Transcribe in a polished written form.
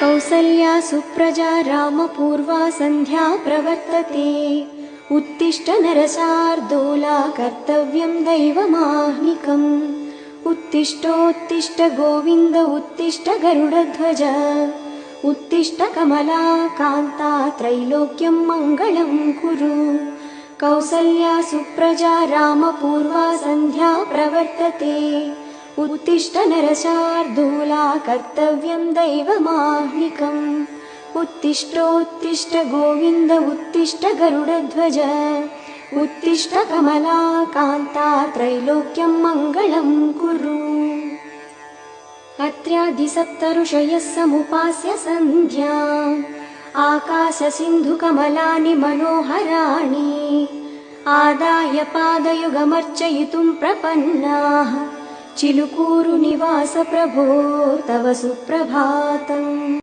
कौसल्या सुप्रजा रामपूर्वा सन्ध्या प्रवर्तते। उत्तिष्ठ नरशार्दूला कर्तव्यं दैवमाह्निकम्। उत्तिष्ठोत्तिष्ठ गोविन्द उत्तिष्ठ गरुडध्वज। उत्तिष्ठ कमला कान्ता त्रैलोक्यं मङ्गलं कुरु। कौसल्या सुप्रजा रामपूर्वा सन्ध्या प्रवर्तते। उत्तिष्ठ नरशार्दूला कर्तव्यं दैवमाह्निकम्। उत्तिष्ठोत्तिष्ठ गोविन्द उत्तिष्ठ गरुडध्वज। उत्तिष्ठ कमला कान्ता त्रैलोक्यं मङ्गलं कुरु। अत्र्यादिसप्तऋषयः समुपास्य सन्ध्याम्। आकाशसिन्धुकमलानि मनोहराणि। आदाय पादयुगमर्चयितुं प्रपन्नाः। चिलुकूरु निवास प्रभो तव सुप्रभातम्।